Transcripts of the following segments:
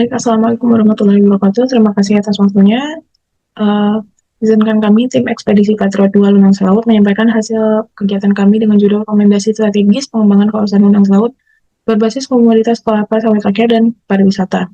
Baik, Assalamualaikum warahmatullahi wabarakatuh. Terima kasih atas waktunya. Eh, Izinkan kami, tim Ekspedisi Patriot 2 Lunang Selaut, menyampaikan hasil kegiatan kami dengan judul Rekomendasi Strategis Pengembangan Kawasan Lunang Selaut berbasis komoditas kelapa sawit rakyat dan pariwisata.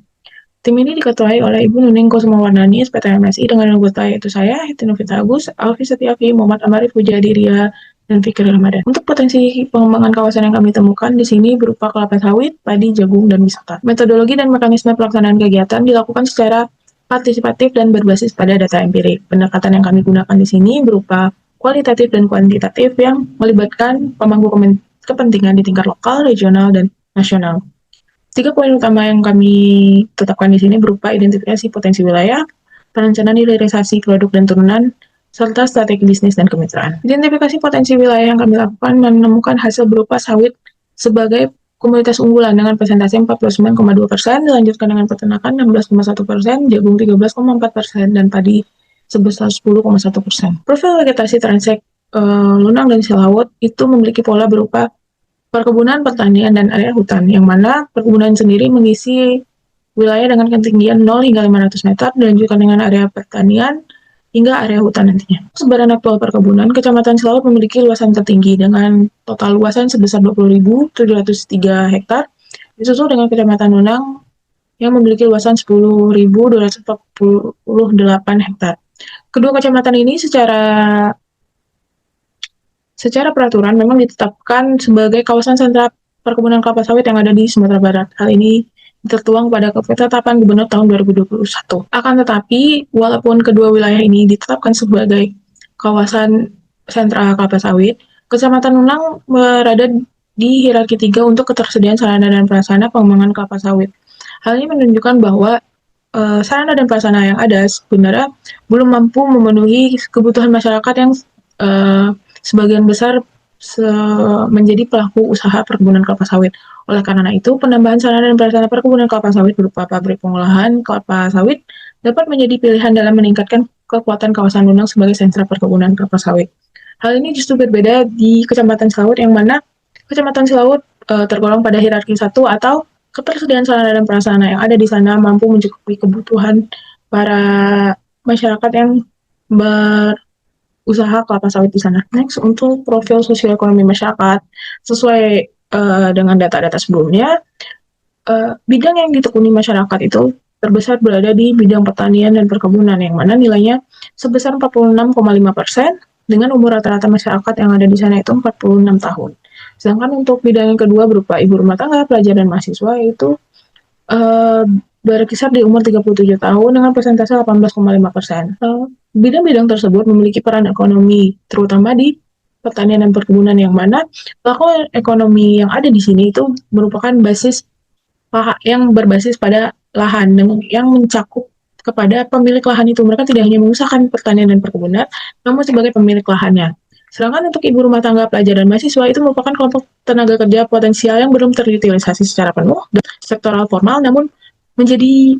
Tim ini diketuai oleh Ibu Nuning Kusumawardani, SPTMSI, dengan anggota yaitu saya, Hetinovita Agus, Alfi Setiafi, Muhammad Amarif Wijadiria, dan Fikri Ramadan. Untuk potensi pengembangan kawasan yang kami temukan di sini berupa kelapa sawit, padi, jagung, dan wisata. Metodologi dan mekanisme pelaksanaan kegiatan dilakukan secara partisipatif dan berbasis pada data empirik. Pendekatan yang kami gunakan di sini berupa kualitatif dan kuantitatif yang melibatkan pemangku kepentingan di tingkat lokal, regional, dan nasional. Tiga poin utama yang kami tetapkan di sini berupa identifikasi potensi wilayah, perencanaan hilirisasi produk dan turunan, serta strategi bisnis dan kemitraan. Identifikasi potensi wilayah yang kami lakukan menemukan hasil berupa sawit sebagai komoditas unggulan dengan persentase 49,2%, dilanjutkan dengan peternakan 16,1%, jagung 13,4%, dan padi sebesar 10,1%. Profil vegetasi transek Lunang dan Selaut itu memiliki pola berupa perkebunan, pertanian, dan area hutan, yang mana perkebunan sendiri mengisi wilayah dengan ketinggian 0 hingga 500 meter, dilanjutkan dengan area pertanian hingga area hutan nantinya. Sebaran aktual perkebunan, Kecamatan Selaut memiliki luasan tertinggi dengan total luasan sebesar 20.703 hektar, disusul dengan Kecamatan Lunang yang memiliki luasan 10.248 hektar. Kedua kecamatan ini secara peraturan memang ditetapkan sebagai kawasan sentra perkebunan kelapa sawit yang ada di Sumatera Barat. Hal ini tertuang pada ketetapan Gubernur tahun 2021. Akan tetapi, walaupun kedua wilayah ini ditetapkan sebagai kawasan sentra kelapa sawit, Kecamatan Lunang berada di hierarki 3 untuk ketersediaan sarana dan prasarana pengembangan kelapa sawit. Hal ini menunjukkan bahwa sarana dan prasarana yang ada sebenarnya belum mampu memenuhi kebutuhan masyarakat yang sebagian besar menjadi pelaku usaha perkebunan kelapa sawit. Oleh karena itu, penambahan sarana dan prasarana perkebunan kelapa sawit berupa pabrik pengolahan kelapa sawit dapat menjadi pilihan dalam meningkatkan kekuatan kawasan Lunang sebagai sentra perkebunan kelapa sawit. Hal ini justru berbeda di Kecamatan Selaut, yang mana Kecamatan Selaut tergolong pada hierarki 1 atau ketersediaan sarana dan prasarana yang ada di sana mampu mencukupi kebutuhan para masyarakat yang usaha kelapa sawit di sana. Next, untuk profil sosioekonomi masyarakat, sesuai dengan data-data sebelumnya, bidang yang ditekuni masyarakat itu terbesar berada di bidang pertanian dan perkebunan, yang mana nilainya sebesar 46,5%, dengan umur rata-rata masyarakat yang ada di sana itu 46 tahun. Sedangkan untuk bidang yang kedua berupa ibu rumah tangga, pelajar, dan mahasiswa, itu berkisar di umur 37 tahun dengan persentase 18,5%. Bidang-bidang tersebut memiliki peran ekonomi, terutama di pertanian dan perkebunan, yang mana pelaku ekonomi yang ada di sini itu merupakan basis yang berbasis pada lahan, yang mencakup kepada pemilik lahan itu. Mereka tidak hanya mengusahakan pertanian dan perkebunan, namun sebagai pemilik lahannya. Sedangkan untuk ibu rumah tangga, pelajar, dan mahasiswa itu merupakan kelompok tenaga kerja potensial yang belum terutilisasi secara penuh dan sektoral formal, namun menjadi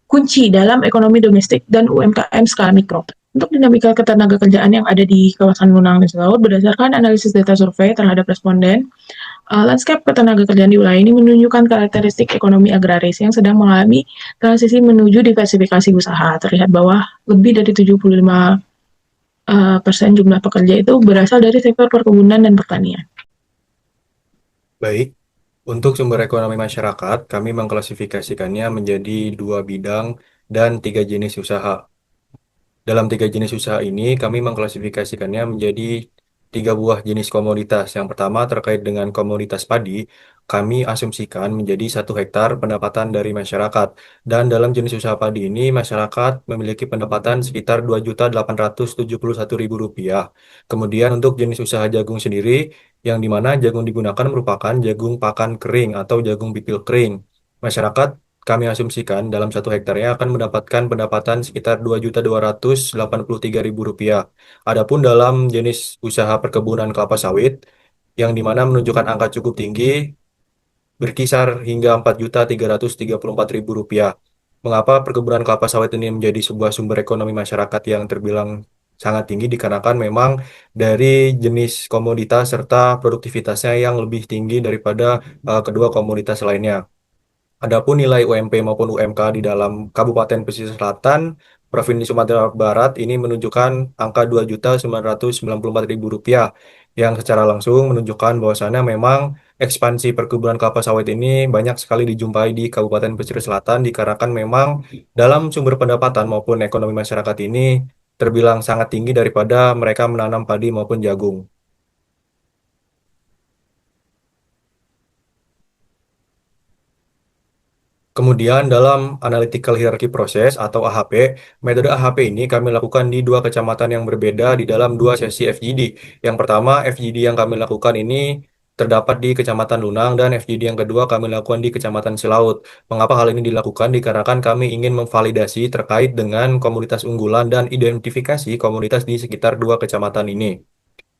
kunci dalam ekonomi domestik dan UMKM skala mikro. Untuk dinamika ketenaga kerjaan yang ada di kawasan Lunang dan Selaut, berdasarkan analisis data survei terhadap responden, landscape ketenaga kerjaan di wilayah ini menunjukkan karakteristik ekonomi agraris yang sedang mengalami transisi menuju diversifikasi usaha. Terlihat bahwa lebih dari 75% jumlah pekerja itu berasal dari sektor perkebunan dan pertanian. Baik, untuk sumber ekonomi masyarakat, kami mengklasifikasikannya menjadi dua bidang dan tiga jenis usaha. Dalam tiga jenis usaha ini, kami mengklasifikasikannya menjadi tiga buah jenis komoditas. Yang pertama terkait dengan komoditas padi, kami asumsikan menjadi 1 hektar pendapatan dari masyarakat. Dan dalam jenis usaha padi ini, masyarakat memiliki pendapatan sekitar Rp2.871.000. Kemudian untuk jenis usaha jagung sendiri, yang dimana jagung digunakan merupakan jagung pakan kering atau jagung pipil kering. Masyarakat kami asumsikan dalam 1 hektarnya akan mendapatkan pendapatan sekitar Rp2.283.000. Adapun dalam jenis usaha perkebunan kelapa sawit, yang dimana menunjukkan angka cukup tinggi, berkisar hingga Rp4.334.000. Mengapa perkebunan kelapa sawit ini menjadi sebuah sumber ekonomi masyarakat yang terbilang sangat tinggi? Dikarenakan memang dari jenis komoditas serta produktivitasnya yang lebih tinggi daripada kedua komoditas lainnya. Adapun nilai UMP maupun UMK di dalam Kabupaten Pesisir Selatan, Provinsi Sumatera Barat ini menunjukkan angka Rp2.994.000 yang secara langsung menunjukkan bahwasannya memang ekspansi perkebunan kelapa sawit ini banyak sekali dijumpai di Kabupaten Pesisir Selatan dikarenakan memang dalam sumber pendapatan maupun ekonomi masyarakat ini terbilang sangat tinggi daripada mereka menanam padi maupun jagung. Kemudian dalam analytical hierarchy process atau AHP, metode AHP ini kami lakukan di dua kecamatan yang berbeda di dalam dua sesi FGD. Yang pertama, FGD yang kami lakukan ini terdapat di Kecamatan Lunang dan FGD yang kedua kami lakukan di Kecamatan Silaut. Mengapa hal ini dilakukan? Dikarenakan kami ingin memvalidasi terkait dengan komunitas unggulan dan identifikasi komunitas di sekitar dua kecamatan ini.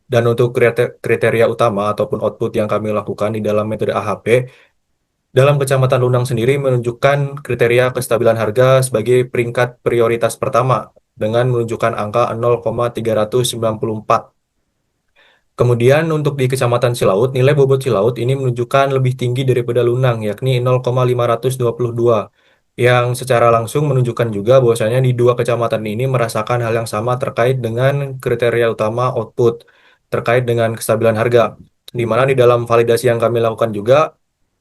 Dan untuk kriteria utama ataupun output yang kami lakukan di dalam metode AHP, dalam Kecamatan Lunang sendiri menunjukkan kriteria kestabilan harga sebagai peringkat prioritas pertama dengan menunjukkan angka 0,394. Kemudian untuk di Kecamatan Silaut, nilai bobot Silaut ini menunjukkan lebih tinggi daripada Lunang, yakni 0,522, yang secara langsung menunjukkan juga bahwasanya di dua kecamatan ini merasakan hal yang sama terkait dengan kriteria utama output, terkait dengan kestabilan harga. Di mana di dalam validasi yang kami lakukan juga,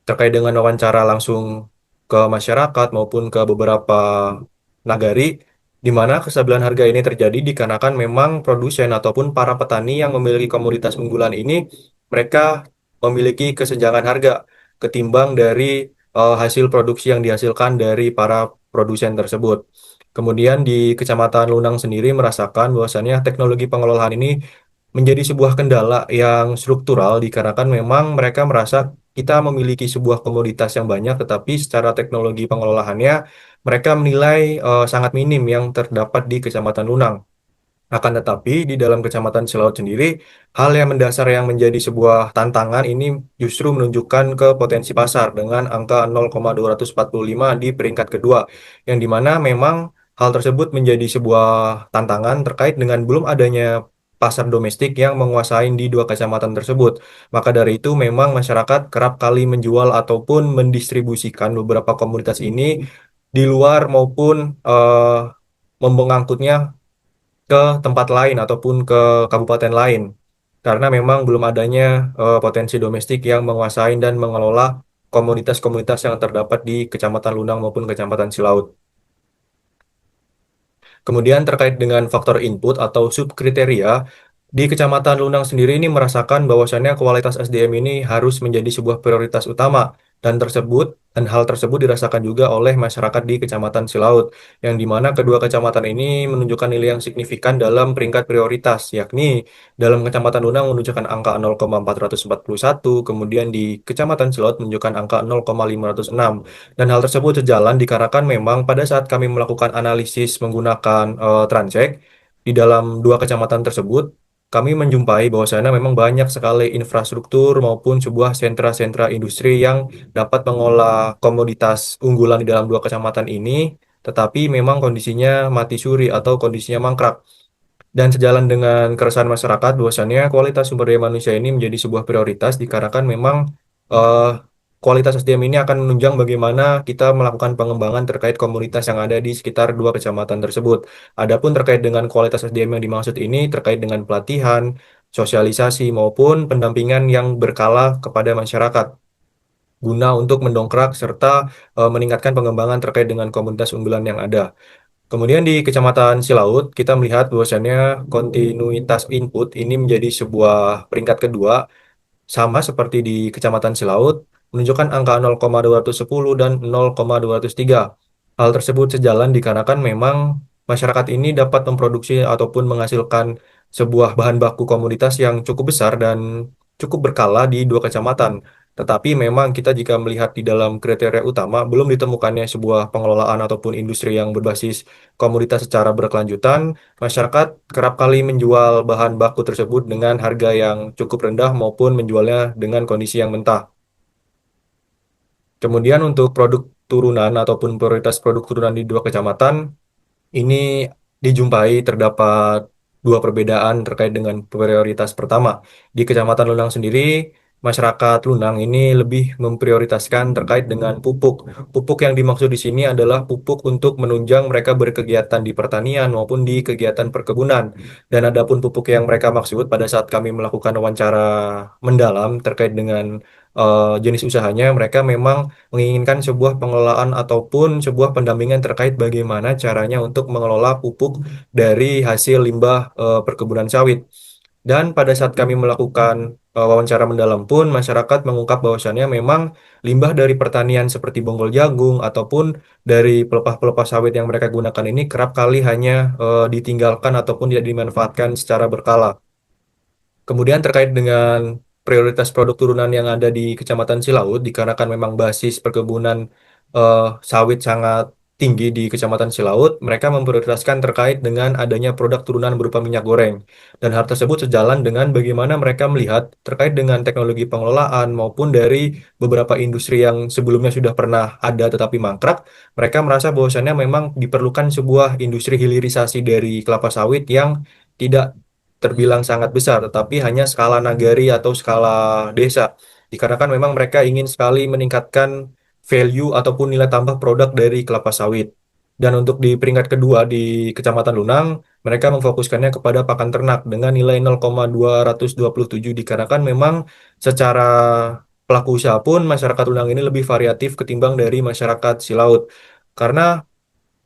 terkait dengan wawancara langsung ke masyarakat maupun ke beberapa nagari, di mana kestabilan harga ini terjadi dikarenakan memang produsen ataupun para petani yang memiliki komoditas unggulan ini, mereka memiliki kesenjangan harga ketimbang dari hasil produksi yang dihasilkan dari para produsen tersebut. Kemudian di Kecamatan Lunang sendiri merasakan bahwasannya teknologi pengelolaan ini menjadi sebuah kendala yang struktural dikarenakan memang mereka merasa kita memiliki sebuah komoditas yang banyak, tetapi secara teknologi pengelolaannya mereka menilai sangat minim yang terdapat di Kecamatan Lunang. Akan tetapi di dalam Kecamatan Silaut sendiri, hal yang mendasar yang menjadi sebuah tantangan ini justru menunjukkan ke potensi pasar dengan angka 0,245 di peringkat kedua, yang dimana memang hal tersebut menjadi sebuah tantangan terkait dengan belum adanya pasar domestik yang menguasai di dua kecamatan tersebut. Maka dari itu memang masyarakat kerap kali menjual ataupun mendistribusikan beberapa komoditas ini di luar maupun mengangkutnya ke tempat lain ataupun ke kabupaten lain karena memang belum adanya potensi domestik yang menguasai dan mengelola komoditas-komoditas yang terdapat di Kecamatan Lunang maupun Kecamatan Silaut. Kemudian terkait dengan faktor input atau subkriteria, di Kecamatan Lunang sendiri ini merasakan bahwasannya kualitas SDM ini harus menjadi sebuah prioritas utama dan hal tersebut dirasakan juga oleh masyarakat di Kecamatan Silaut, yang dimana kedua kecamatan ini menunjukkan nilai yang signifikan dalam peringkat prioritas, yakni dalam Kecamatan Lunang menunjukkan angka 0,441, kemudian di Kecamatan Silaut menunjukkan angka 0,506. Dan hal tersebut sejalan dikarenakan memang pada saat kami melakukan analisis menggunakan Transcheck di dalam dua kecamatan tersebut, kami menjumpai bahwasanya memang banyak sekali infrastruktur maupun sebuah sentra-sentra industri yang dapat mengolah komoditas unggulan di dalam dua kecamatan ini, tetapi memang kondisinya mati suri atau kondisinya mangkrak. Dan sejalan dengan keresahan masyarakat, bahwasannya kualitas sumber daya manusia ini menjadi sebuah prioritas dikarenakan memang eh, kualitas SDM ini akan menunjang bagaimana kita melakukan pengembangan terkait komunitas yang ada di sekitar dua kecamatan tersebut. Adapun terkait dengan kualitas SDM yang dimaksud ini terkait dengan pelatihan, sosialisasi maupun pendampingan yang berkala kepada masyarakat guna untuk mendongkrak serta meningkatkan pengembangan terkait dengan komunitas unggulan yang ada. Kemudian di Kecamatan Silaut, kita melihat bahwasannya kontinuitas input ini menjadi sebuah peringkat kedua, sama seperti di Kecamatan Silaut, menunjukkan angka 0,210 dan 0,203. Hal tersebut sejalan dikarenakan memang masyarakat ini dapat memproduksi ataupun menghasilkan sebuah bahan baku komoditas yang cukup besar dan cukup berkala di dua kecamatan. Tetapi memang kita jika melihat di dalam kriteria utama, belum ditemukannya sebuah pengelolaan ataupun industri yang berbasis komoditas secara berkelanjutan, masyarakat kerap kali menjual bahan baku tersebut dengan harga yang cukup rendah maupun menjualnya dengan kondisi yang mentah. Kemudian untuk produk turunan ataupun prioritas produk turunan di dua kecamatan, ini dijumpai terdapat dua perbedaan terkait dengan prioritas pertama. Di Kecamatan Lunang sendiri, masyarakat Lunang ini lebih memprioritaskan terkait dengan pupuk. Pupuk yang dimaksud di sini adalah pupuk untuk menunjang mereka berkegiatan di pertanian maupun di kegiatan perkebunan. Dan adapun pupuk yang mereka maksud pada saat kami melakukan wawancara mendalam terkait dengan jenis usahanya, mereka memang menginginkan sebuah pengelolaan ataupun sebuah pendampingan terkait bagaimana caranya untuk mengelola pupuk dari hasil limbah perkebunan sawit. Dan pada saat kami melakukan wawancara mendalam pun, masyarakat mengungkap bahwasannya memang limbah dari pertanian seperti bonggol jagung ataupun dari pelepah-pelepah sawit yang mereka gunakan ini kerap kali hanya ditinggalkan ataupun tidak dimanfaatkan secara berkala. Kemudian terkait dengan prioritas produk turunan yang ada di Kecamatan Cilaut, dikarenakan memang basis perkebunan sawit sangat tinggi di Kecamatan Cilaut, mereka memprioritaskan terkait dengan adanya produk turunan berupa minyak goreng. Dan hal tersebut sejalan dengan bagaimana mereka melihat terkait dengan teknologi pengelolaan maupun dari beberapa industri yang sebelumnya sudah pernah ada tetapi mangkrak, mereka merasa bahwasannya memang diperlukan sebuah industri hilirisasi dari kelapa sawit yang tidak terbilang sangat besar, tetapi hanya skala nagari atau skala desa. Dikarenakan memang mereka ingin sekali meningkatkan value ataupun nilai tambah produk dari kelapa sawit. Dan untuk di peringkat kedua di Kecamatan Lunang, mereka memfokuskannya kepada pakan ternak dengan nilai 0,227 dikarenakan memang secara pelaku usaha pun masyarakat Lunang ini lebih variatif ketimbang dari masyarakat Silaut. Karena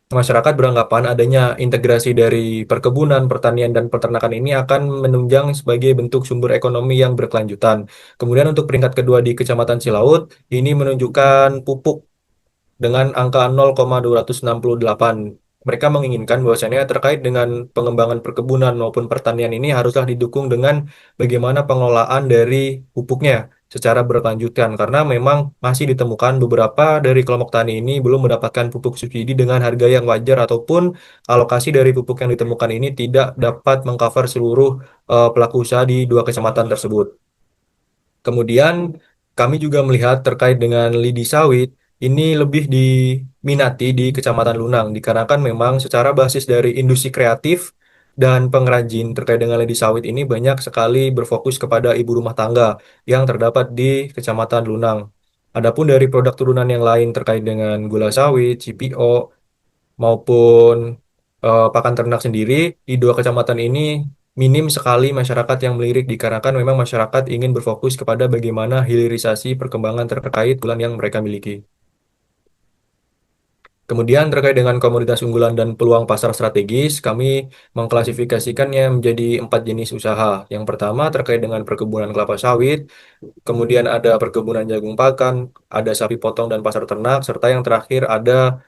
masyarakat beranggapan adanya integrasi dari perkebunan, pertanian, dan peternakan ini akan menunjang sebagai bentuk sumber ekonomi yang berkelanjutan. Kemudian untuk peringkat kedua di Kecamatan Cilaut, ini menunjukkan pupuk dengan angka 0,268. Mereka menginginkan bahwasannya terkait dengan pengembangan perkebunan maupun pertanian ini haruslah didukung dengan bagaimana pengelolaan dari pupuknya secara berkelanjutan karena memang masih ditemukan beberapa dari kelompok tani ini belum mendapatkan pupuk subsidi dengan harga yang wajar ataupun alokasi dari pupuk yang ditemukan ini tidak dapat mengcover seluruh pelaku usaha di dua kecamatan tersebut. Kemudian kami juga melihat terkait dengan lidi sawit ini lebih diminati di Kecamatan Lunang dikarenakan memang secara basis dari industri kreatif dan pengrajin terkait dengan lidi sawit ini banyak sekali berfokus kepada ibu rumah tangga yang terdapat di Kecamatan Lunang. Adapun dari produk turunan yang lain terkait dengan gula sawit, CPO, maupun pakan ternak sendiri di dua kecamatan ini minim sekali masyarakat yang melirik dikarenakan memang masyarakat ingin berfokus kepada bagaimana hilirisasi perkembangan terkait bulan yang mereka miliki. Kemudian terkait dengan komoditas unggulan dan peluang pasar strategis, kami mengklasifikasikannya menjadi 4 jenis usaha. Yang pertama terkait dengan perkebunan kelapa sawit, kemudian ada perkebunan jagung pakan, ada sapi potong dan pasar ternak, serta yang terakhir ada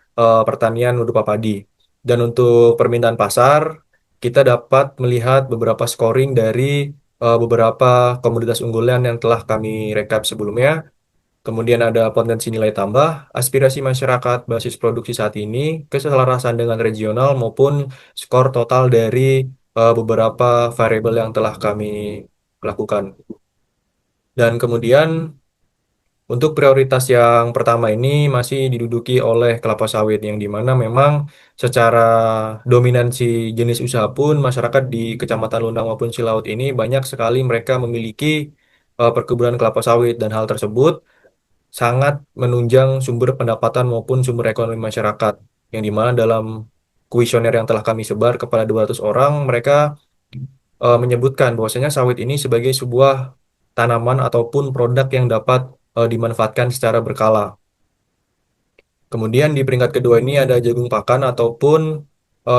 pertanian berupa padi. Dan untuk permintaan pasar, kita dapat melihat beberapa scoring dari beberapa komoditas unggulan yang telah kami rekap sebelumnya. Kemudian ada potensi nilai tambah, aspirasi masyarakat basis produksi saat ini, keselarasan dengan regional maupun skor total dari beberapa variabel yang telah kami lakukan. Dan kemudian untuk prioritas yang pertama ini masih diduduki oleh kelapa sawit yang dimana memang secara dominansi jenis usaha pun masyarakat di Kecamatan Lunang maupun Cilaut ini banyak sekali mereka memiliki perkebunan kelapa sawit dan hal tersebut sangat menunjang sumber pendapatan maupun sumber ekonomi masyarakat yang dimana dalam kuesioner yang telah kami sebar kepada 200 orang mereka menyebutkan bahwasanya sawit ini sebagai sebuah tanaman ataupun produk yang dapat dimanfaatkan secara berkala. Kemudian di peringkat kedua ini ada jagung pakan ataupun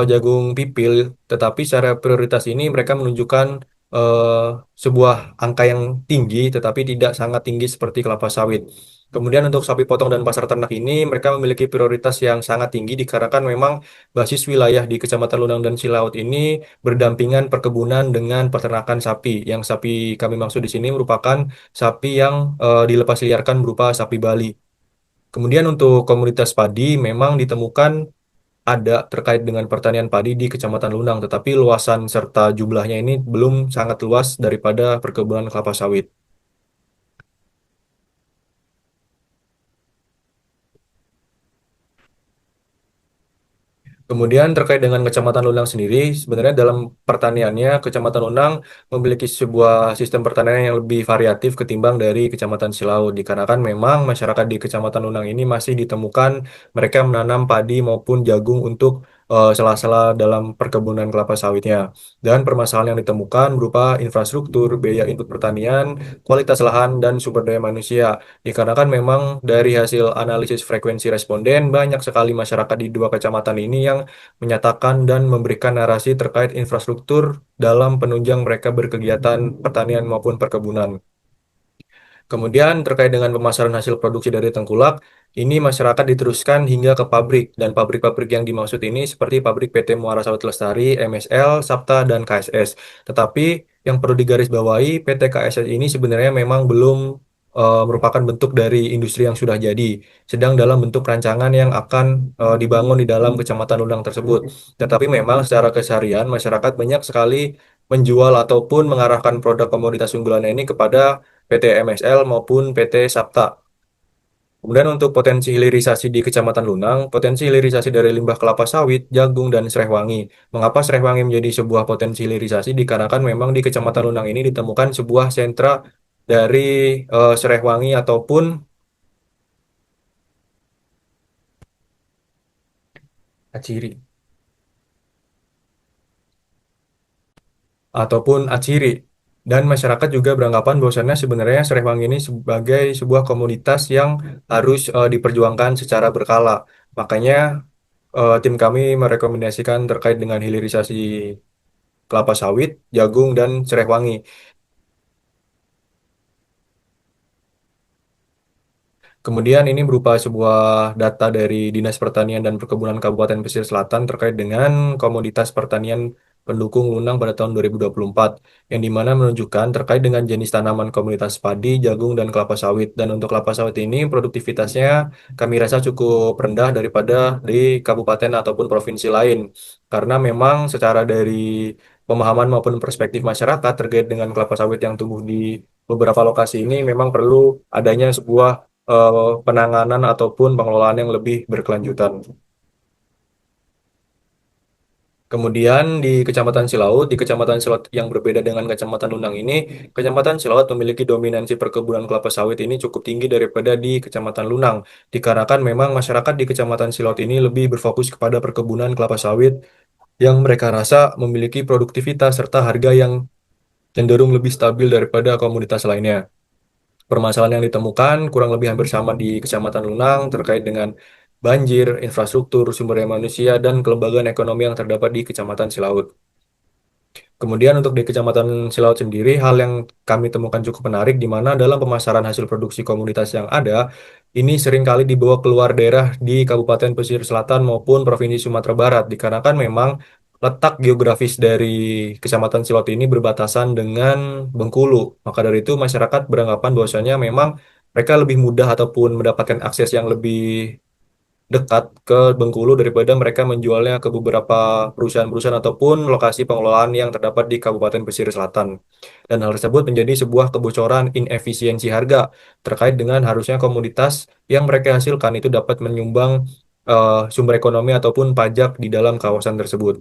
jagung pipil, tetapi secara prioritas ini mereka menunjukkan eh, sebuah angka yang tinggi, tetapi tidak sangat tinggi seperti kelapa sawit. Kemudian untuk sapi potong dan pasar ternak ini mereka memiliki prioritas yang sangat tinggi dikarenakan memang basis wilayah di Kecamatan Lunang dan Cilaut ini berdampingan perkebunan dengan peternakan sapi. Yang sapi kami maksud di sini merupakan sapi yang dilepas liarkan berupa sapi Bali. Kemudian untuk komunitas padi memang ditemukan ada terkait dengan pertanian padi di Kecamatan Lunang, tetapi luasan serta jumlahnya ini belum sangat luas daripada perkebunan kelapa sawit. Kemudian terkait dengan Kecamatan Lunang sendiri, sebenarnya dalam pertaniannya Kecamatan Lunang memiliki sebuah sistem pertanian yang lebih variatif ketimbang dari Kecamatan Silaut. Dikarenakan memang masyarakat di Kecamatan Lunang ini masih ditemukan mereka menanam padi maupun jagung untuk sela-sela dalam perkebunan kelapa sawitnya. Dan permasalahan yang ditemukan berupa infrastruktur, biaya input pertanian, kualitas lahan, dan sumber daya manusia. Dikarenakan memang dari hasil analisis frekuensi responden, banyak sekali masyarakat di dua kecamatan ini yang menyatakan dan memberikan narasi terkait infrastruktur dalam penunjang mereka berkegiatan pertanian maupun perkebunan. Kemudian terkait dengan pemasaran hasil produksi dari tengkulak, ini masyarakat diteruskan hingga ke pabrik dan pabrik-pabrik yang dimaksud ini seperti pabrik PT Muara Sawit Lestari, MSL, Sapta, dan KSS. Tetapi yang perlu digarisbawahi, PT KSS ini sebenarnya memang belum merupakan bentuk dari industri yang sudah jadi, sedang dalam bentuk rancangan yang akan dibangun di dalam Kecamatan Lunang tersebut. Tetapi memang secara keseharian masyarakat banyak sekali menjual ataupun mengarahkan produk komoditas unggulannya ini kepada PT MSL maupun PT Sapta. Kemudian untuk potensi hilirisasi di Kecamatan Lunang, potensi hilirisasi dari limbah kelapa sawit, jagung, dan serai wangi. Mengapa serai wangi menjadi sebuah potensi hilirisasi? Dikarenakan memang di Kecamatan Lunang ini ditemukan sebuah sentra dari serai wangi aciri ataupun aciri. Dan masyarakat juga beranggapan bahwasannya sebenarnya serai wangi ini sebagai sebuah komoditas yang harus diperjuangkan secara berkala. Makanya tim kami merekomendasikan terkait dengan hilirisasi kelapa sawit, jagung, dan serai wangi. Kemudian ini berupa sebuah data dari Dinas Pertanian dan Perkebunan Kabupaten Pesisir Selatan terkait dengan komoditas pertanian pendukung lunang pada tahun 2024, yang dimana menunjukkan terkait dengan jenis tanaman komoditas padi, jagung, dan kelapa sawit. Dan untuk kelapa sawit ini produktivitasnya kami rasa cukup rendah daripada di kabupaten ataupun provinsi lain. Karena memang secara dari pemahaman maupun perspektif masyarakat terkait dengan kelapa sawit yang tumbuh di beberapa lokasi ini memang perlu adanya sebuah penanganan ataupun pengelolaan yang lebih berkelanjutan. Kemudian di Kecamatan Silaut, di Kecamatan Silaut yang berbeda dengan Kecamatan Lunang ini, Kecamatan Silaut memiliki dominansi perkebunan kelapa sawit ini cukup tinggi daripada di Kecamatan Lunang. Dikarenakan memang masyarakat di Kecamatan Silaut ini lebih berfokus kepada perkebunan kelapa sawit yang mereka rasa memiliki produktivitas serta harga yang cenderung lebih stabil daripada komoditas lainnya. Permasalahan yang ditemukan kurang lebih hampir sama di Kecamatan Lunang terkait dengan banjir, infrastruktur, sumber daya manusia, dan kelembagaan ekonomi yang terdapat di Kecamatan Silaut. Kemudian untuk di Kecamatan Silaut sendiri, hal yang kami temukan cukup menarik di mana dalam pemasaran hasil produksi komunitas yang ada, ini seringkali dibawa keluar daerah di Kabupaten Pesisir Selatan maupun Provinsi Sumatera Barat, dikarenakan memang letak geografis dari Kecamatan Silaut ini berbatasan dengan Bengkulu. Maka dari itu masyarakat beranggapan bahwasanya memang mereka lebih mudah ataupun mendapatkan akses yang lebih dekat ke Bengkulu daripada mereka menjualnya ke beberapa perusahaan-perusahaan ataupun lokasi pengelolaan yang terdapat di Kabupaten Pesisir Selatan. Dan hal tersebut menjadi sebuah kebocoran inefisiensi harga terkait dengan harusnya komoditas yang mereka hasilkan itu dapat menyumbang sumber ekonomi ataupun pajak di dalam kawasan tersebut.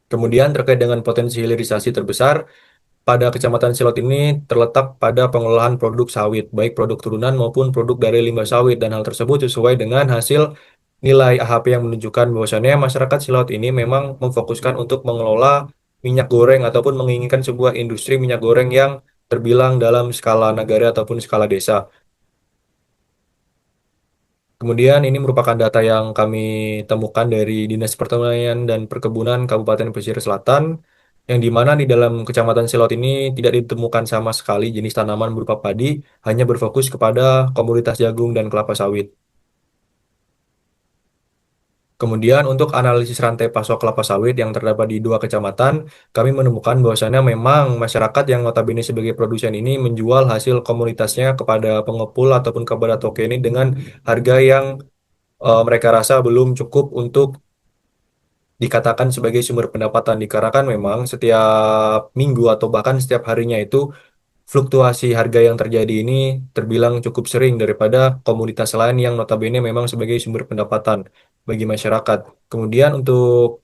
Kemudian terkait dengan potensi hilirisasi terbesar, pada Kecamatan Silot ini terletak pada pengolahan produk sawit, baik produk turunan maupun produk dari limbah sawit, dan hal tersebut sesuai dengan hasil nilai AHP yang menunjukkan bahwasannya masyarakat Silot ini memang memfokuskan untuk mengelola minyak goreng ataupun menginginkan sebuah industri minyak goreng yang terbilang dalam skala negara ataupun skala desa. Kemudian ini merupakan data yang kami temukan dari Dinas Pertanian dan Perkebunan Kabupaten Pesisir Selatan, yang di mana di dalam Kecamatan Silot ini tidak ditemukan sama sekali jenis tanaman berupa padi, hanya berfokus kepada komoditas jagung dan kelapa sawit. Kemudian untuk analisis rantai pasok kelapa sawit yang terdapat di dua kecamatan, kami menemukan bahwasannya memang masyarakat yang notabene sebagai produsen ini menjual hasil komoditasnya kepada pengepul ataupun kepada toko ini dengan harga yang mereka rasa belum cukup untuk dikatakan sebagai sumber pendapatan, dikarenakan memang setiap minggu atau bahkan setiap harinya itu fluktuasi harga yang terjadi ini terbilang cukup sering daripada komoditas lain yang notabene memang sebagai sumber pendapatan bagi masyarakat. Kemudian untuk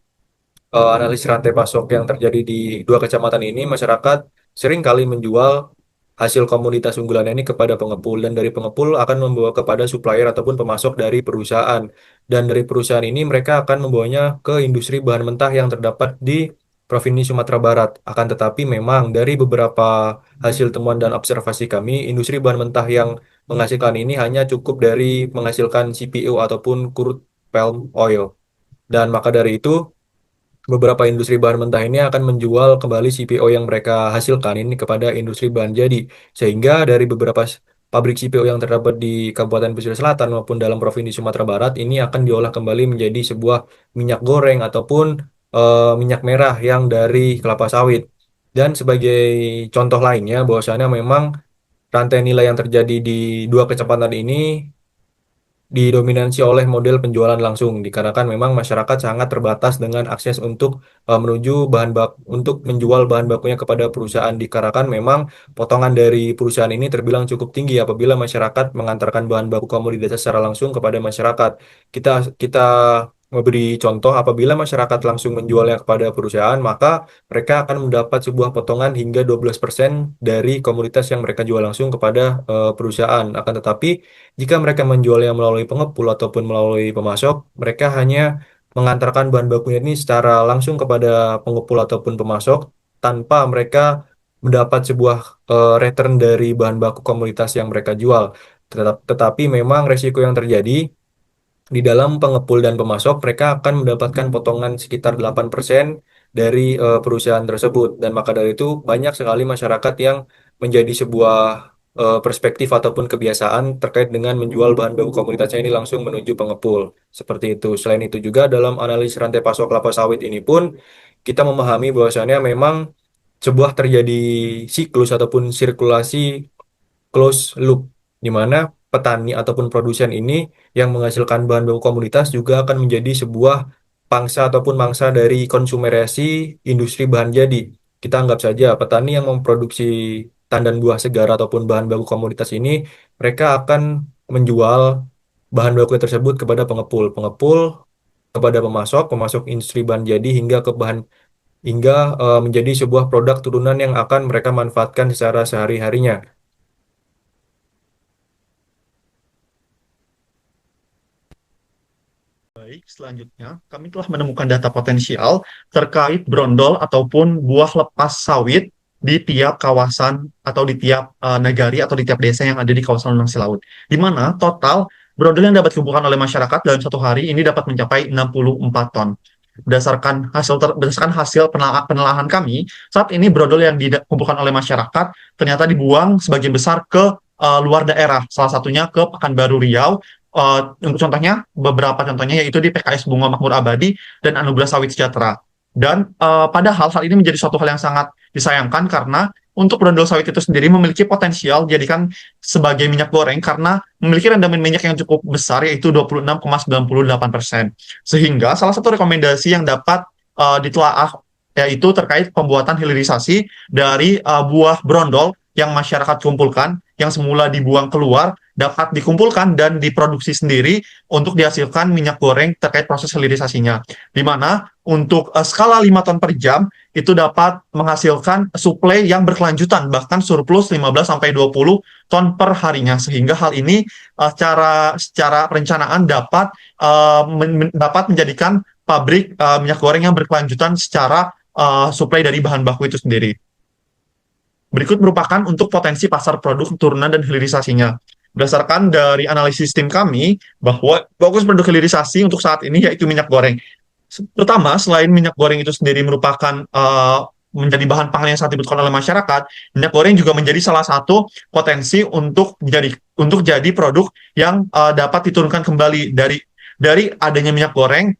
analisis rantai pasok yang terjadi di dua kecamatan ini, masyarakat sering kali menjual hasil komoditas unggulannya ini kepada pengepul, dan dari pengepul akan membawa kepada supplier ataupun pemasok dari perusahaan. Dan dari perusahaan ini mereka akan membawanya ke industri bahan mentah yang terdapat di Provinsi Sumatera Barat. Akan tetapi memang dari beberapa hasil temuan dan observasi kami, industri bahan mentah yang menghasilkan ini hanya cukup dari menghasilkan CPO ataupun crude palm oil. Dan maka dari itu, beberapa industri bahan mentah ini akan menjual kembali CPO yang mereka hasilkan ini kepada industri bahan jadi. Sehingga dari beberapa pabrik CPO yang terdapat di Kabupaten Pesisir Selatan maupun dalam Provinsi Sumatera Barat ini akan diolah kembali menjadi sebuah minyak goreng ataupun minyak merah yang dari kelapa sawit. Dan sebagai contoh lainnya, bahwasannya memang rantai nilai yang terjadi di dua kecepatan ini didominasi oleh model penjualan langsung, dikarenakan memang masyarakat sangat terbatas dengan akses untuk menuju untuk menjual bahan bakunya kepada perusahaan, dikarenakan memang potongan dari perusahaan ini terbilang cukup tinggi apabila masyarakat mengantarkan bahan baku komoditas secara langsung kepada masyarakat. Kita kita memberi contoh, apabila masyarakat langsung menjualnya kepada perusahaan, maka mereka akan mendapat sebuah potongan hingga 12% dari komoditas yang mereka jual langsung kepada perusahaan. Akan tetapi jika mereka menjualnya melalui pengepul ataupun melalui pemasok, mereka hanya mengantarkan bahan bakunya ini secara langsung kepada pengepul ataupun pemasok tanpa mereka mendapat sebuah return dari bahan baku komoditas yang mereka jual. Tetapi memang resiko yang terjadi di dalam pengepul dan pemasok, mereka akan mendapatkan potongan sekitar 8% dari perusahaan tersebut. Dan maka dari itu banyak sekali masyarakat yang menjadi sebuah perspektif ataupun kebiasaan terkait dengan menjual bahan baku komoditasnya ini langsung menuju pengepul. Seperti itu. Selain itu juga dalam analisis rantai pasok kelapa sawit ini pun kita memahami bahwasannya memang sebuah terjadi siklus ataupun sirkulasi close loop, di mana petani ataupun produsen ini yang menghasilkan bahan baku komoditas juga akan menjadi sebuah pangsa ataupun mangsa dari konsumerasi industri bahan jadi. Kita anggap saja petani yang memproduksi tandan buah segar ataupun bahan baku komoditas ini, mereka akan menjual bahan baku tersebut kepada pengepul, pengepul kepada pemasok, pemasok industri bahan jadi hingga menjadi sebuah produk turunan yang akan mereka manfaatkan secara sehari-harinya. Baik, selanjutnya kami telah menemukan data potensial terkait brondol ataupun buah lepas sawit di tiap kawasan atau di tiap negari atau di tiap desa yang ada di kawasan Lunang Laut. Di mana total brondol yang dapat dikumpulkan oleh masyarakat dalam satu hari ini dapat mencapai 64 ton. Berdasarkan hasil penelahan kami, saat ini brondol yang dikumpulkan oleh masyarakat ternyata dibuang sebagian besar ke luar daerah, salah satunya ke Pekanbaru Riau. Untuk contohnya, beberapa contohnya yaitu di PKS Bunga Makmur Abadi dan Anugerah Sawit Sejahtera. Dan padahal hal ini menjadi suatu hal yang sangat disayangkan karena untuk brondol sawit itu sendiri memiliki potensial dijadikan sebagai minyak goreng karena memiliki rendaman minyak yang cukup besar yaitu 26,98%. Sehingga salah satu rekomendasi yang dapat ditelaah yaitu terkait pembuatan hilirisasi dari buah brondol yang masyarakat kumpulkan yang semula dibuang keluar dapat dikumpulkan dan diproduksi sendiri untuk dihasilkan minyak goreng terkait proses hilirisasinya. Di mana untuk skala 5 ton per jam itu dapat menghasilkan suplai yang berkelanjutan, bahkan surplus 15-20 ton per harinya. Sehingga hal ini secara perencanaan dapat menjadikan pabrik minyak goreng yang berkelanjutan secara suplai dari bahan baku itu sendiri. Berikut merupakan untuk potensi pasar produk turunan dan hilirisasinya. Berdasarkan dari analisis tim kami, bahwa fokus produk hilirisasi untuk saat ini yaitu minyak goreng. Terutama selain minyak goreng itu sendiri merupakan menjadi bahan pangan yang sangat dibutuhkan oleh masyarakat, minyak goreng juga menjadi salah satu potensi untuk jadi produk yang dapat diturunkan kembali dari adanya minyak goreng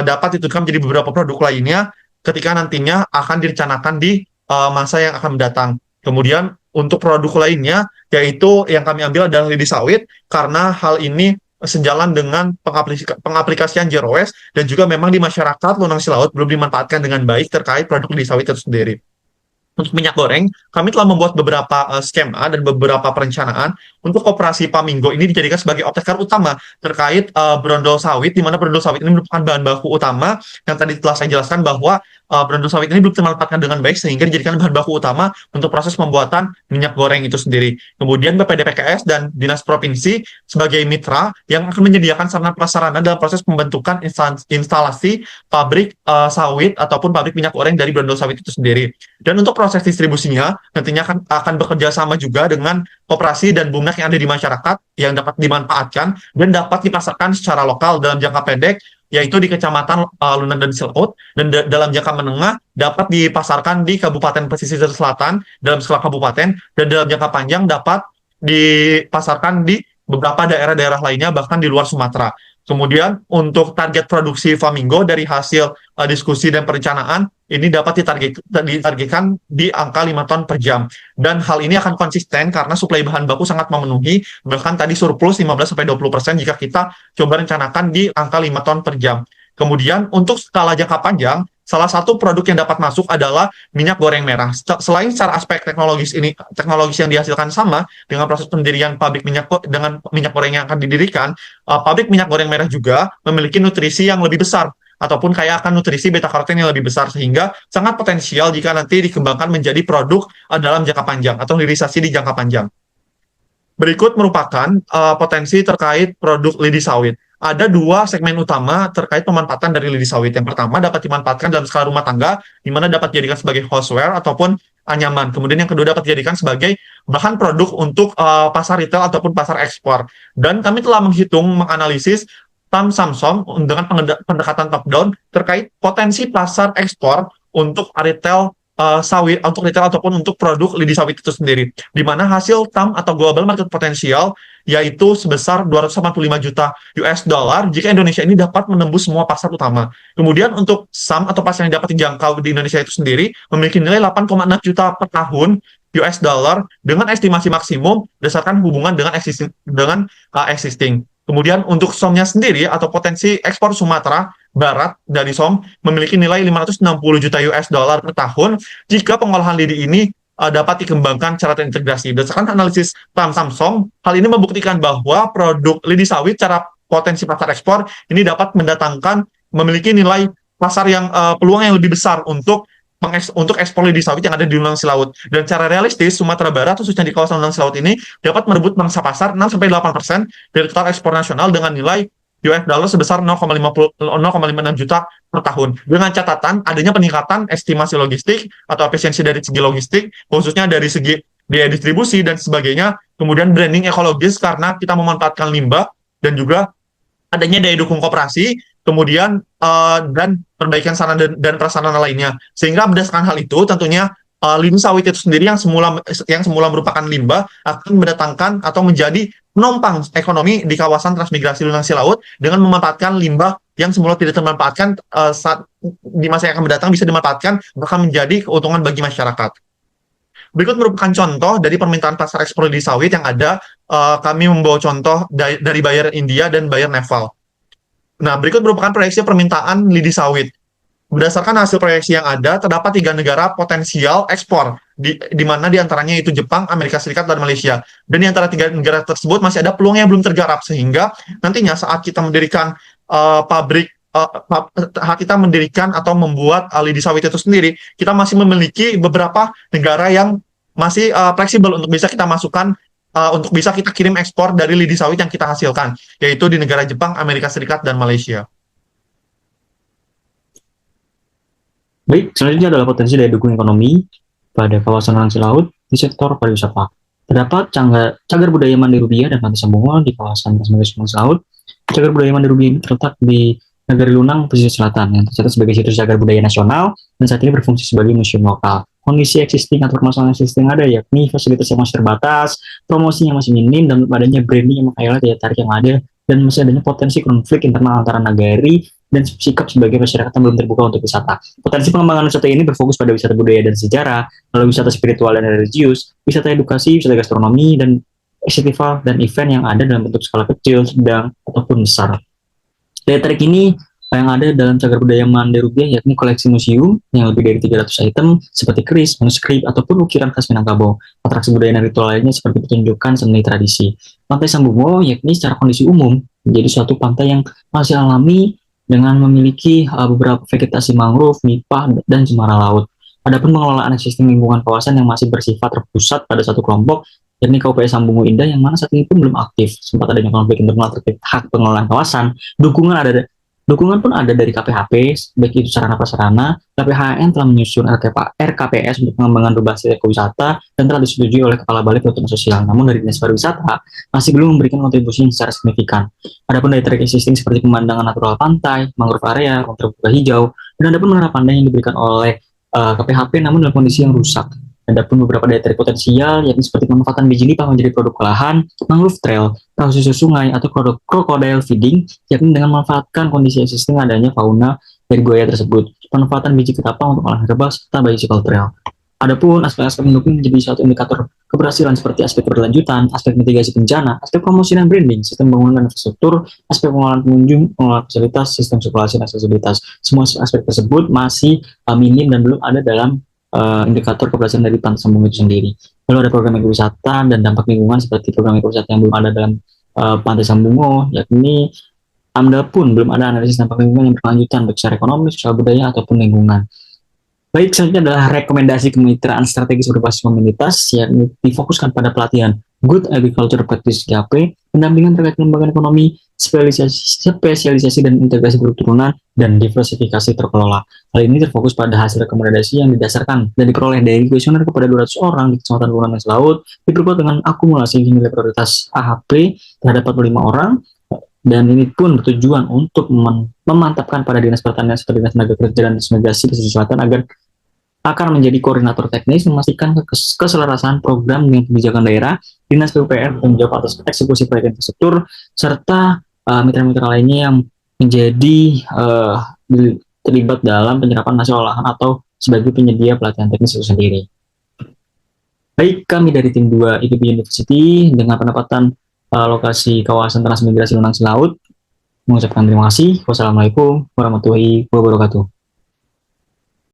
dapat diturunkan menjadi beberapa produk lainnya ketika nantinya akan direncanakan di masa yang akan mendatang. Kemudian untuk produk lainnya yaitu yang kami ambil adalah lidi sawit karena hal ini sejalan dengan pengaplikasian zero waste dan juga memang di masyarakat Lunang Laut belum dimanfaatkan dengan baik terkait produk lidi sawit itu sendiri. Untuk minyak goreng, kami telah membuat beberapa skema dan beberapa perencanaan untuk operasi Pamingo ini dijadikan sebagai off-taker utama terkait brondol sawit, di mana brondol sawit ini merupakan bahan baku utama yang tadi telah saya jelaskan bahwa brondol sawit ini belum termanfaatkan dengan baik sehingga dijadikan bahan baku utama untuk proses pembuatan minyak goreng itu sendiri. Kemudian BPDPKS dan Dinas Provinsi sebagai mitra yang akan menyediakan sarana prasarana dalam proses pembentukan instalasi pabrik sawit ataupun pabrik minyak goreng dari brondol sawit itu sendiri. Dan untuk proses distribusinya nantinya akan bekerja sama juga dengan koperasi dan bumnak yang ada di masyarakat yang dapat dimanfaatkan dan dapat dipasarkan secara lokal dalam jangka pendek, yaitu di Kecamatan Lunan dan Silaut, dan dalam jangka menengah dapat dipasarkan di Kabupaten Pesisir Selatan dalam skala kabupaten, dan dalam jangka panjang dapat dipasarkan di beberapa daerah-daerah lainnya bahkan di luar Sumatera. Kemudian untuk target produksi Flamingo dari hasil diskusi dan perencanaan ini dapat ditargetkan di angka 5 ton per jam. Dan hal ini akan konsisten karena suplai bahan baku sangat memenuhi, bahkan tadi surplus 15-20% jika kita coba rencanakan di angka 5 ton per jam. Kemudian untuk skala jangka panjang, salah satu produk yang dapat masuk adalah minyak goreng merah. Selain secara aspek teknologis yang dihasilkan sama dengan proses pendirian pabrik minyak dengan minyak goreng yang akan didirikan, pabrik minyak goreng merah juga memiliki nutrisi yang lebih besar ataupun kaya akan nutrisi beta karoten yang lebih besar sehingga sangat potensial jika nanti dikembangkan menjadi produk dalam jangka panjang atau hilirisasi di jangka panjang. Berikut merupakan potensi terkait produk lidi sawit. Ada dua segmen utama terkait pemanfaatan dari lidi sawit. Yang pertama dapat dimanfaatkan dalam skala rumah tangga, di mana dapat dijadikan sebagai houseware ataupun anyaman. Kemudian yang kedua dapat dijadikan sebagai bahan produk untuk pasar retail ataupun pasar ekspor. Dan kami telah menghitung, menganalisis Samsung dengan pendekatan top down terkait potensi pasar ekspor untuk retail sawit, untuk retail ataupun untuk produk lidi sawit itu sendiri, di mana hasil TAM atau global market potensial yaitu sebesar 285 juta US dollar jika Indonesia ini dapat menembus semua pasar utama. Kemudian untuk SAM atau pasar yang dapat dijangkau di Indonesia itu sendiri memiliki nilai 8,6 juta per tahun US dollar dengan estimasi maksimum berdasarkan hubungan dengan existing. Kemudian untuk SOM-nya sendiri atau potensi ekspor Sumatera Barat dari SOM memiliki nilai 560 juta US dollar per tahun jika pengolahan lidi ini dapat dikembangkan secara terintegrasi. Berdasarkan analisis Samsung, hal ini membuktikan bahwa produk lidi sawit secara potensi pasar ekspor ini dapat memiliki nilai pasar yang peluang yang lebih besar untuk ekspor lidi sawit yang ada di Lunang Silaut. Dan secara realistis, Sumatera Barat, khususnya di kawasan Lunang Silaut ini, dapat merebut mangsa pasar 6-8% dari total ekspor nasional dengan nilai US dollar sebesar 0,56 juta per tahun. Dengan catatan adanya peningkatan estimasi logistik atau efisiensi dari segi logistik, khususnya dari segi biaya distribusi dan sebagainya. Kemudian branding ekologis karena kita memanfaatkan limbah dan juga adanya daya dukung koperasi, kemudian dan perbaikan sarana dan prasarana lainnya. Sehingga berdasarkan hal itu tentunya lidi sawit itu sendiri yang semula merupakan limbah akan mendatangkan atau menjadi penopang ekonomi di kawasan transmigrasi Lunang Silaut dengan memanfaatkan limbah yang semula tidak termanfaatkan saat di masa yang akan mendatang bisa dimanfaatkan bahkan menjadi keuntungan bagi masyarakat. Berikut merupakan contoh dari permintaan pasar ekspor lidi sawit yang ada. Kami membawa contoh dari buyer India dan buyer Nepal. Nah, berikut merupakan proyeksi permintaan lidi sawit. Berdasarkan hasil proyeksi yang ada, terdapat 3 negara potensial ekspor, di mana diantaranya itu Jepang, Amerika Serikat, dan Malaysia. Dan di antara 3 negara tersebut masih ada peluang yang belum tergarap, sehingga nantinya saat kita mendirikan kita mendirikan atau membuat lidi sawit itu sendiri, kita masih memiliki beberapa negara yang masih fleksibel untuk bisa kita masukkan, untuk bisa kita kirim ekspor dari lidi sawit yang kita hasilkan, yaitu di negara Jepang, Amerika Serikat, dan Malaysia. Baik, selanjutnya adalah potensi daya dukung ekonomi pada kawasan Lunang Silaut di sektor pariwisata. Terdapat cagar budaya Mandi Rubiah dan Pantai Sambungo di kawasan Transmigrasi Lunang Silaut. Cagar budaya Mandi Rubiah ini terletak di Negari Lunang, Pesisir Selatan, yang tercatat sebagai situs cagar budaya nasional dan saat ini berfungsi sebagai museum lokal. Kondisi existing atau permasalahan existing ada yakni fasilitas yang masih terbatas, promosi yang masih minim, dan adanya branding yang menghighlight daya tarik yang ada, dan masih adanya potensi konflik internal antara nagari dan sikap sebagai masyarakat yang belum terbuka untuk wisata. Potensi pengembangan wisata ini berfokus pada wisata budaya dan sejarah, lalu wisata spiritual dan religius, wisata edukasi, wisata gastronomi, dan festival dan event yang ada dalam bentuk skala kecil, sedang, ataupun besar. Daya tarik ini yang ada dalam cagar budaya Mande Rupiah, yakni koleksi museum yang lebih dari 300 item seperti keris, manuskrip, ataupun ukiran khas Minangkabau. Atraksi budaya dan ritual lainnya seperti pertunjukan seni tradisi. Pantai Sambungo yakni secara kondisi umum menjadi suatu pantai yang masih alami dengan memiliki beberapa vegetasi mangrove, nipah, dan cemara laut. Adapun pengelolaan ekosistem lingkungan kawasan yang masih bersifat terpusat pada satu kelompok, yakni KUPS Sambungo Indah yang mana saat ini pun belum aktif. Sempat adanya konflik internal terkait hak pengelolaan kawasan, dukungan pun ada dari KPHP, baik itu sarana prasarana. KPHN telah menyusun RKPS untuk pengembangan berbasis ekowisata dan telah disetujui oleh Kepala Balai Perhutanan Sosial. Namun dari Dinas Pariwisata masih belum memberikan kontribusi yang secara signifikan. Adapun daya tarik existing seperti pemandangan natural pantai, mangrove area, ruang terbuka hijau, dan adapun menara pandai yang diberikan oleh KPHP namun dalam kondisi yang rusak. Adapun beberapa daya tarik potensial yakni seperti pemanfaatan biji nipah menjadi produk olahan, mangrove trail, perahu susu sungai, atau crocodile feeding, yakni dengan memanfaatkan kondisi existing adanya fauna dari buaya tersebut. Pemanfaatan biji ketapang untuk olahan herbal serta bicycle trail. Adapun aspek-aspek mendukung menjadi suatu indikator keberhasilan seperti aspek keberlanjutan, aspek mitigasi bencana, aspek promosi dan branding, sistem bangunan dan infrastruktur, aspek pengelolaan pengunjung, pengelolaan fasilitas, sistem sirkulasi dan aksesibilitas. Semua aspek tersebut masih minim dan belum ada dalam indikator keberhasilan dari Pantai Sambungo itu sendiri. Lalu ada program ekowisata dan dampak lingkungan seperti program ekowisata yang belum ada dalam Pantai Sambungo, yakni AMDAL pun belum ada analisis dampak lingkungan yang berkelanjutan baik secara ekonomi, sosial budaya ataupun lingkungan. Baik, selanjutnya adalah rekomendasi kemitraan strategis berbasis komunitas yang difokuskan pada pelatihan Good Agriculture Practice GAP, pendampingan terkait pengembangan ekonomi, spesialisasi dan integrasi produk turunan, dan diversifikasi terkelola. Hal ini terfokus pada hasil rekomendasi yang didasarkan dan diperoleh dari kuesioner kepada 200 orang di Kecamatan Lunan dan Selaut, diperkuat dengan akumulasi nilai prioritas AHP terhadap 45 orang, dan ini pun bertujuan untuk memantapkan pada Dinas Pertanian serta Dinas Tenaga Kerja dan Migrasi Pesisir Selatan agar akan menjadi koordinator teknis memastikan keselarasan program dengan kebijakan daerah, Dinas PUPR menjawab atas eksekusi proyek infrastruktur, serta mitra-mitra lainnya yang menjadi terlibat dalam penyerapan hasil olahan atau sebagai penyedia pelatihan teknis itu sendiri. Baik, kami dari tim 2 IPB University dengan penempatan lokasi kawasan transmigrasi Lunang Selaut mengucapkan terima kasih. Wassalamualaikum warahmatullahi wabarakatuh.